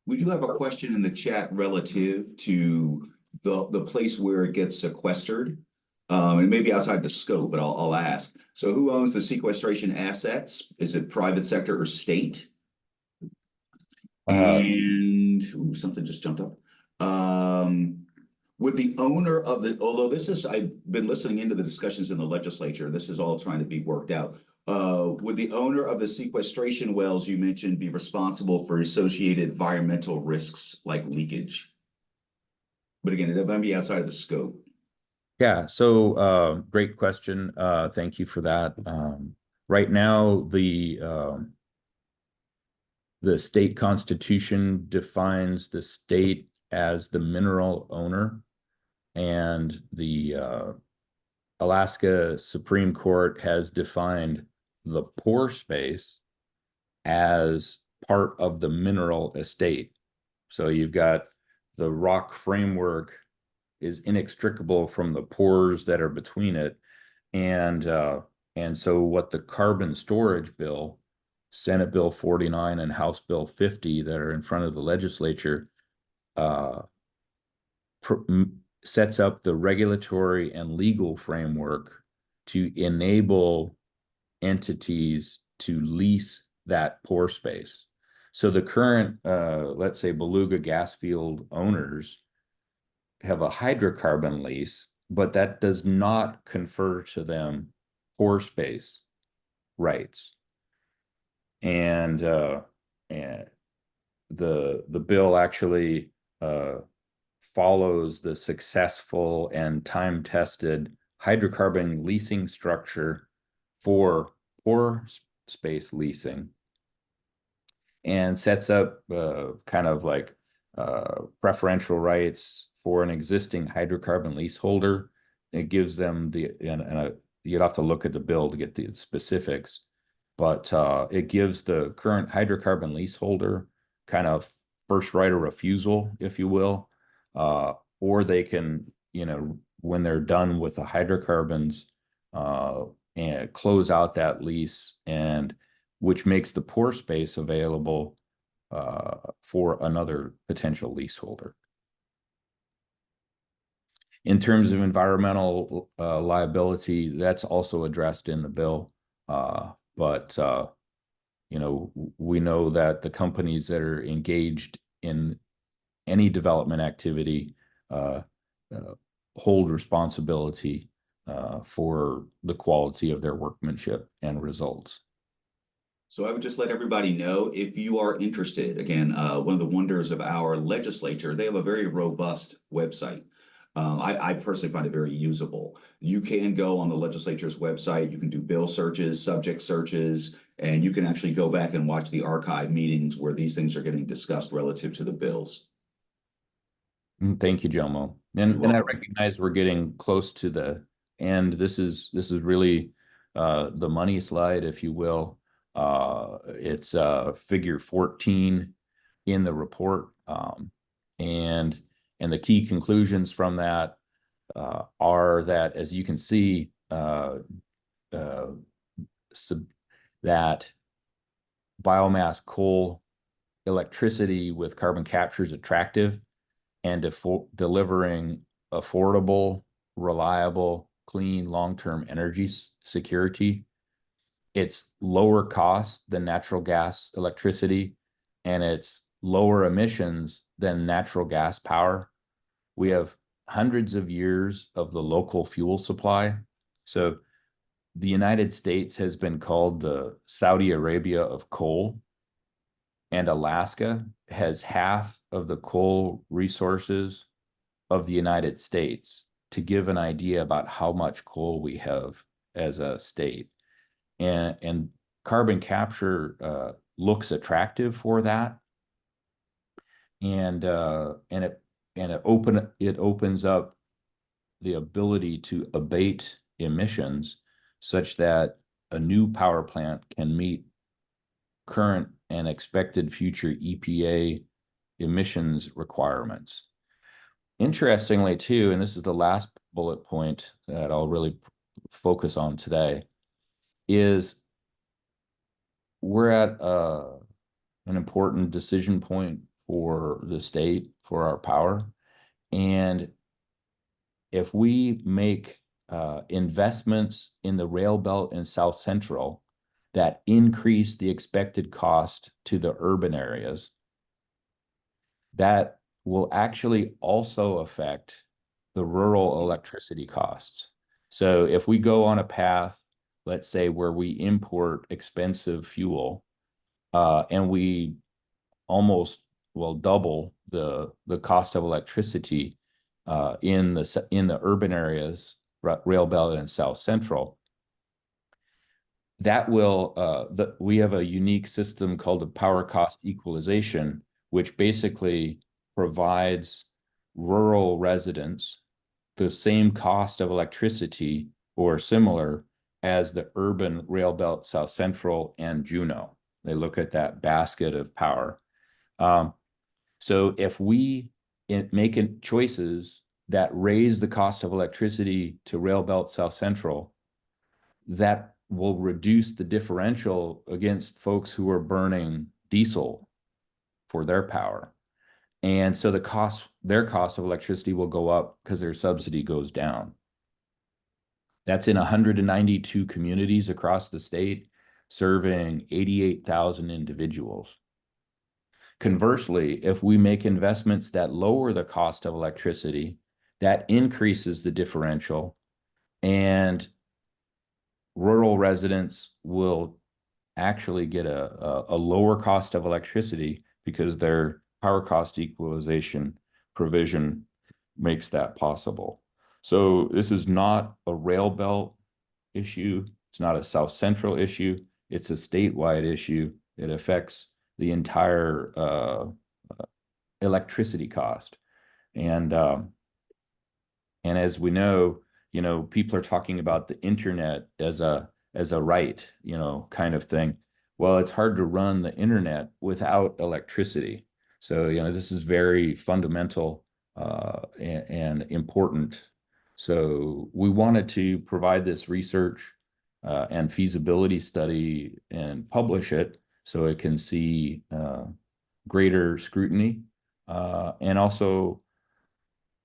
We do have a question in the chat relative to the place where it gets sequestered. And maybe outside the scope, but I'll ask. So who owns the sequestration assets? Is it private sector or state? And something just jumped up. Would the owner of although I've been listening into the discussions in the legislature, this is all trying to be worked out. Would the owner of the sequestration wells you mentioned be responsible for associated environmental risks like leakage? But again, that might be outside of the scope. Yeah, so great question. Thank you for that. Right now, the state constitution defines the state as the mineral owner, and the Alaska Supreme Court has defined the pore space as part of the mineral estate. So you've got the rock framework is inextricable from the pores that are between it. And so what the carbon storage bill Senate Bill 49 and House Bill 50 that are in front of the legislature sets up the regulatory and legal framework to enable entities to lease that pore space. So the current, let's say, Beluga gas field owners have a hydrocarbon lease, but that does not confer to them pore space rights. And the bill actually follows the successful and time-tested hydrocarbon leasing structure for pore space leasing, and sets up kind of like preferential rights for an existing hydrocarbon leaseholder. It gives them you'd have to look at the bill to get the specifics, but it gives the current hydrocarbon leaseholder kind of first right of refusal, if you will, or they can, when they're done with the hydrocarbons, and close out that lease, and which makes the pore space available for another potential leaseholder. In terms of environmental liability, that's also addressed in the bill, but we know that the companies that are engaged in any development activity hold responsibility for the quality of their workmanship and results. So I would just let everybody know, if you are interested, again, one of the wonders of our legislature, they have a very robust website. I personally find it very usable. You can go on the legislature's website, you can do bill searches, subject searches, and you can actually go back and watch the archive meetings where these things are getting discussed relative to the bills. Thank you, Jomo. And I recognize we're getting close to the end. This is really the money slide, if you will. It's figure 14 in the report, and the key conclusions from that are that, as you can see, that biomass coal electricity with carbon capture is attractive and delivering affordable, reliable, clean, long-term energy security. It's lower cost than natural gas electricity, and it's lower emissions than natural gas power. We have hundreds of years of the local fuel supply. So the United States has been called the Saudi Arabia of coal, and Alaska has half of the coal resources of the United States, to give an idea about how much coal we have as a state. And carbon capture looks attractive for that, and it opens up the ability to abate emissions such that a new power plant can meet current and expected future EPA emissions requirements. Interestingly, too, and this is the last bullet point that I'll really focus on today, is we're at an important decision point for the state, for our power. And if we make investments in the Railbelt and Southcentral that increase the expected cost to the urban areas, that will actually also affect the rural electricity costs. So if we go on a path, let's say, where we import expensive fuel, and we almost double the cost of electricity in the urban areas, Railbelt and Southcentral, that will we have a unique system called the power cost equalization, which basically provides rural residents the same cost of electricity or similar as the urban Railbelt, Southcentral, and Juneau. They look at that basket of power. So if we make choices that raise the cost of electricity to Railbelt, Southcentral, that will reduce the differential against folks who are burning diesel for their power. And so their cost of electricity will go up because their subsidy goes down. That's in 192 communities across the state, serving 88,000 individuals. Conversely, if we make investments that lower the cost of electricity, that increases the differential, and rural residents will actually get a lower cost of electricity because their power cost equalization provision makes that possible. So this is not a Railbelt issue. It's not a Southcentral issue. It's a statewide issue. It affects the entire electricity cost. And as we know, people are talking about the internet as a right, kind of thing. Well, it's hard to run the internet without electricity. So, this is very fundamental and important. So we wanted to provide this research and feasibility study and publish it so it can see greater scrutiny and also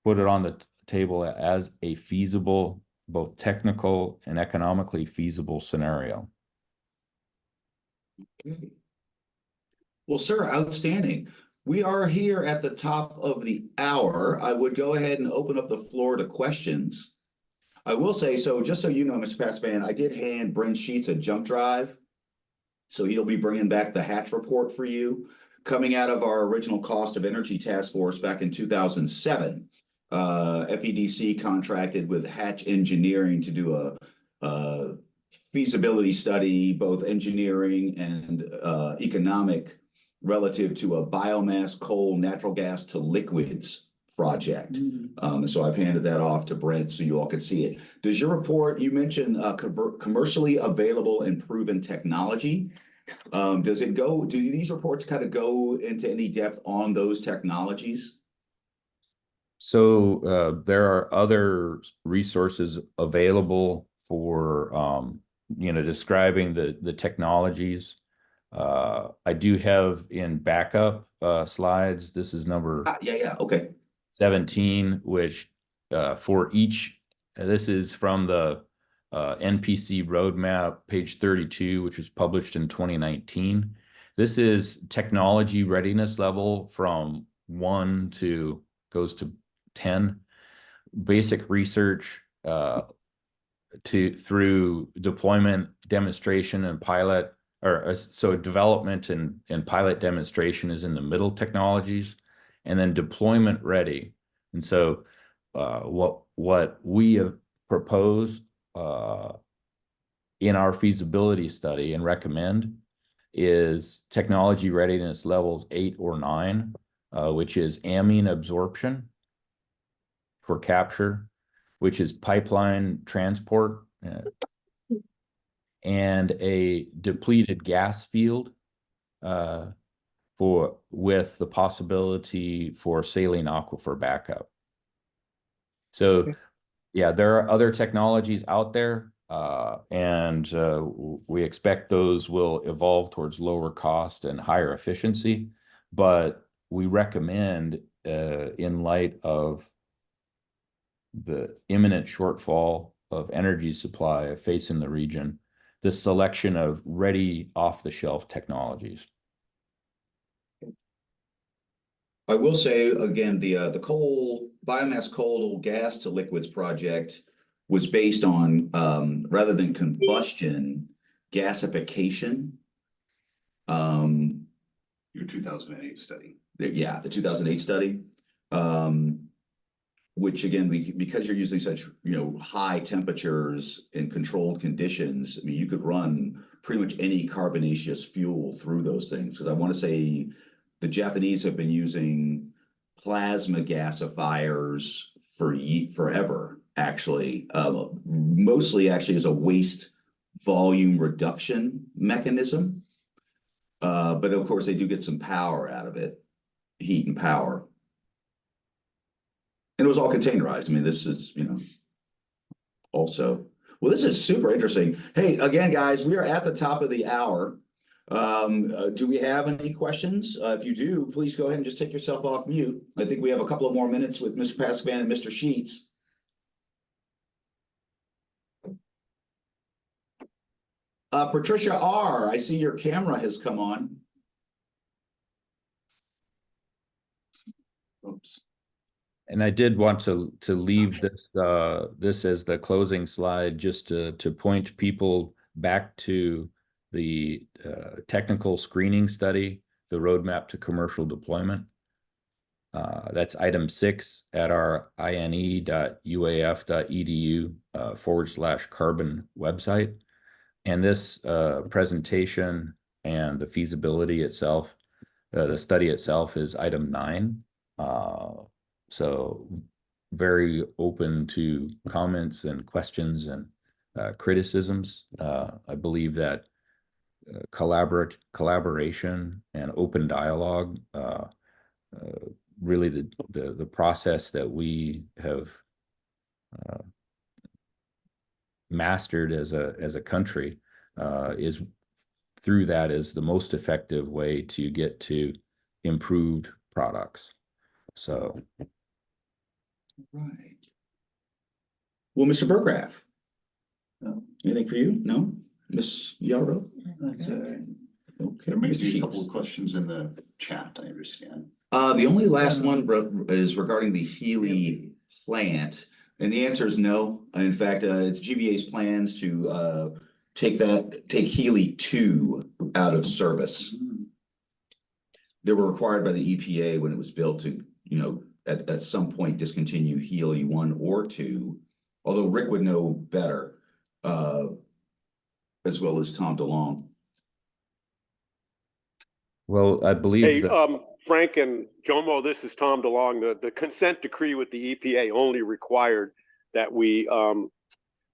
put it on the table as a feasible, both technical and economically feasible scenario. Okay. Well, sir, outstanding. We are here at the top of the hour. I would go ahead and open up the floor to questions. I will say, so just so you know, Mr. Paskvan, I did hand Brent Sheets a jump drive. So he'll be bringing back the Hatch report for you. Coming out of our original cost of energy task force back in 2007, FEDC contracted with Hatch Engineering to do a feasibility study, both engineering and economic, relative to a biomass coal natural gas to liquids project. So I've handed that off to Brent so you all could see it. Does your report, you mentioned commercially available and proven technology. Do these reports kind of go into any depth on those technologies? So there are other resources available for describing the technologies. I do have in backup slides. This is number Okay. 17, which for each, this is from the NPC roadmap, page 32, which was published in 2019. This is technology readiness level from 1 to goes to 10. Basic research through deployment, demonstration, and pilot, so development and pilot demonstration is in the middle technologies, and then deployment ready. And so what we have proposed in our feasibility study and recommend is technology readiness levels 8 or 9, which is amine absorption for capture, which is pipeline transport, and a depleted gas field with the possibility for saline aquifer backup. So yeah, there are other technologies out there, and we expect those will evolve towards lower cost and higher efficiency, but we recommend in light of the imminent shortfall of energy supply facing the region, the selection of ready off-the-shelf technologies. I will say again, the biomass coal gas to liquids project was based on rather than combustion, gasification. Your 2008 study. The 2008 study. Which again, because you're using such high temperatures in controlled conditions, I mean, you could run pretty much any carbonaceous fuel through those things. Because I want to say the Japanese have been using plasma gasifiers for forever, actually, mostly actually as a waste volume reduction mechanism. But of course, they do get some power out of it, heat and power. And it was all containerized. I mean, this is, also. Well, this is super interesting. Hey, again, guys, we are at the top of the hour. Do we have any questions? If you do, please go ahead and just take yourself off mute. I think we have a couple of more minutes with Mr. Paskvan and Mr. Sheets. Patricia R., I see your camera has come on. Oops. And I did want to leave this this as the closing slide, just to point people back to the technical screening study, the roadmap to commercial deployment. That's item 6 at our ine.uaf.edu/carbon website. And this presentation and the feasibility itself, the study itself, is item 9. So very open to comments and questions and criticisms. I believe that collaboration and open dialogue, really the process that we have mastered as a country, is through that is the most effective way to get to improved products. So. Right. Well, Mr. Burgraff, anything for you? No? Ms. Yarrow? That's all right. Okay. There may Mr. be a Sheets. couple of questions in the chat, I understand. The only last one is regarding the Healy plant, and the answer is no. In fact, it's GBA's plans to take Healy 2 out of service. They were required by the EPA when it was built to, at some point discontinue Healy 1 or 2, although Rick would know better, as well as Tom DeLong. Well, I believe Hey, that Frank and Jomo, this is Tom DeLong. The consent decree with the EPA only required that we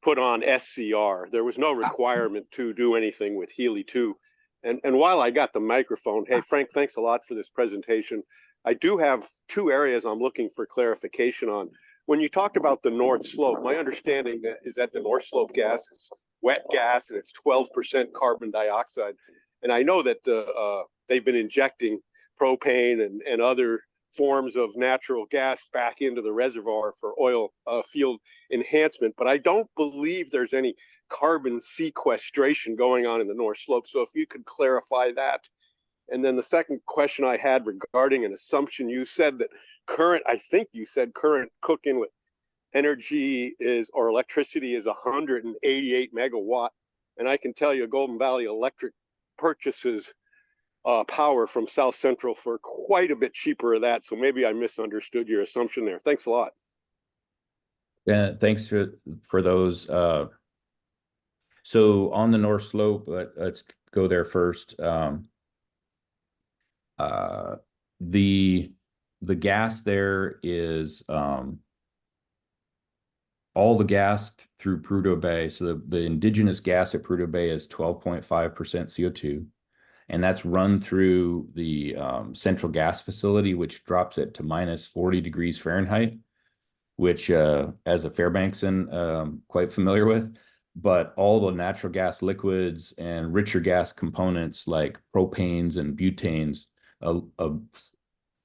put on SCR. There was no requirement to do anything with Healy 2. And while I got the microphone, hey, Frank, thanks a lot for this presentation. I do have 2 areas I'm looking for clarification on. When you talked about the North Slope, my understanding is that the North Slope gas is wet gas and it's 12% carbon dioxide. And I know that they've been injecting propane and other forms of natural gas back into the reservoir for oil field enhancement, but I don't believe there's any carbon sequestration going on in the North Slope. So if you could clarify that. And then the second question I had regarding an assumption, you said that current Cook Inlet energy or electricity is 188 megawatt. And I can tell you Golden Valley Electric purchases power from Southcentral for quite a bit cheaper of that. So maybe I misunderstood your assumption there. Thanks a lot. Yeah, thanks for those. So on the North Slope, let's go there first. The gas there is all the gas through Prudhoe Bay. So the indigenous gas at Prudhoe Bay is 12.5% CO2. And that's run through the central gas facility, which drops it to minus 40 degrees Fahrenheit, which as a Fairbanksan, quite familiar with. But all the natural gas liquids and richer gas components like propanes and butanes,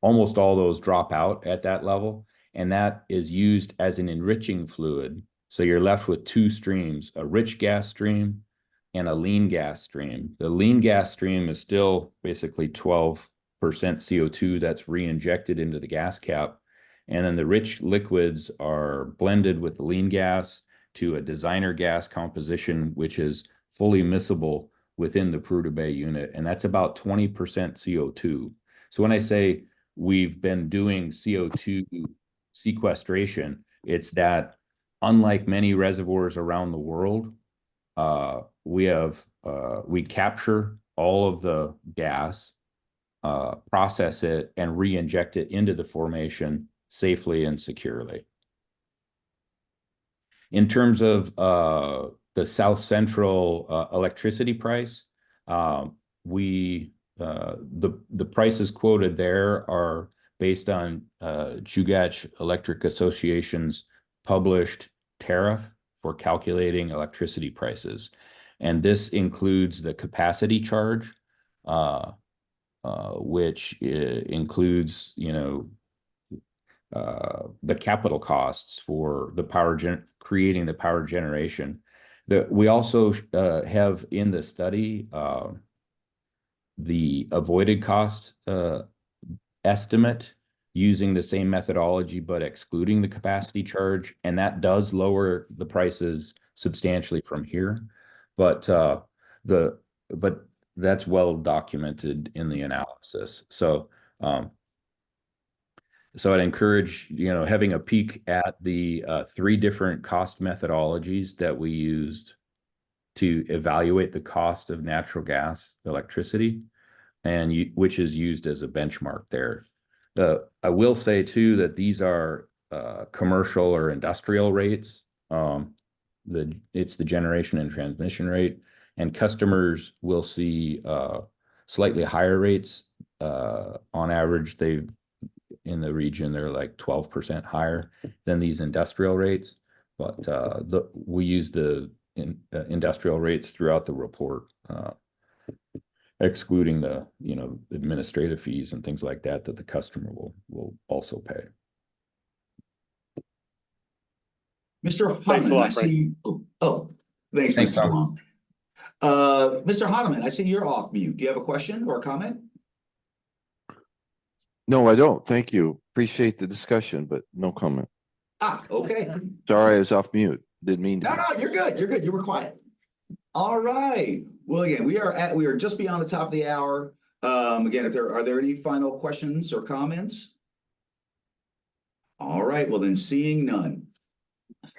almost all those drop out at that level. And that is used as an enriching fluid. So you're left with 2 streams, a rich gas stream and a lean gas stream. The lean gas stream is still basically 12% CO2 that's re-injected into the gas cap. And then the rich liquids are blended with the lean gas to a designer gas composition, which is fully miscible within the Prudhoe Bay unit. And that's about 20% CO2. So when I say we've been doing CO2 sequestration, it's that unlike many reservoirs around the world, we capture all of the gas, process it, and re-inject it into the formation safely and securely. In terms of the Southcentral electricity price, the prices quoted there are based on Chugach Electric Association's published tariff for calculating electricity prices. And this includes the capacity charge, which includes, the capital costs for the creating the power generation. We also have in the study the avoided cost estimate using the same methodology, but excluding the capacity charge. And that does lower the prices substantially from here. But that's well documented in the analysis. So I'd encourage, having a peek at the 3 different cost methodologies that we used to evaluate the cost of natural gas electricity, and which is used as a benchmark there. I will say too that these are commercial or industrial rates. It's the generation and transmission rate, and customers will see slightly higher rates. On average, in the region, they're like 12% higher than these industrial rates. But we use the industrial rates throughout the report, excluding the administrative fees and things like that the customer will also pay. Mr. Thanks a Hahnemann, lot, I see. Thanks, Thanks, Mr. Tom. DeLong. Mr. Hahnemann, I see you're off mute. Do you have a question or a comment? No, I don't. Thank you. Appreciate the discussion, but no comment. Okay. Sorry, I was off mute. Didn't mean to. No, you're good. You're good. You were quiet. All right. Well, again, we are just beyond the top of the hour. Again, are there any final questions or comments? All right. Well, then, seeing none.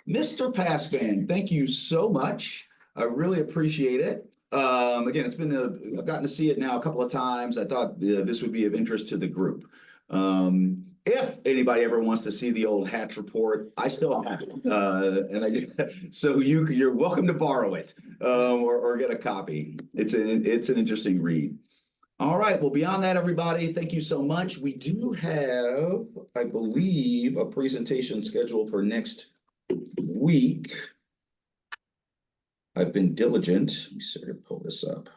Mr. Paskvan, thank you so much. I really appreciate it. Again, I've gotten to see it now a couple of times. I thought this would be of interest to the group. If anybody ever wants to see the old Hatch report, I still have it, and I do. So you're welcome to borrow it or get a copy. It's an interesting read. All right. Well, beyond that, everybody, thank you so much. We do have, I believe, a presentation scheduled for next week. I've been diligent. Let me sort of pull this up.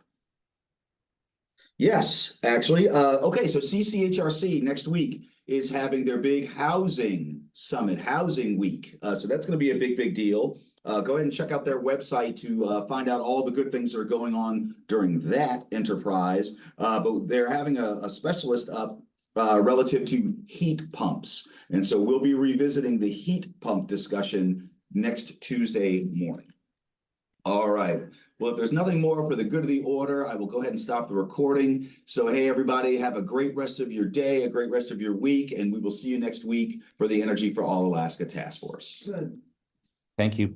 Yes, actually. Okay, so CCHRC next week is having their big housing summit, housing week. So that's going to be a big deal. Go ahead and check out their website to find out all the good things that are going on during that enterprise. But they're having a specialist up relative to heat pumps. And so we'll be revisiting the heat pump discussion next Tuesday morning. All right. Well, if there's nothing more for the good of the order, I will go ahead and stop the recording. So, hey, everybody, have a great rest of your day, a great rest of your week, and we will see you next week for the Energy for All Alaska Task Force. Thank you.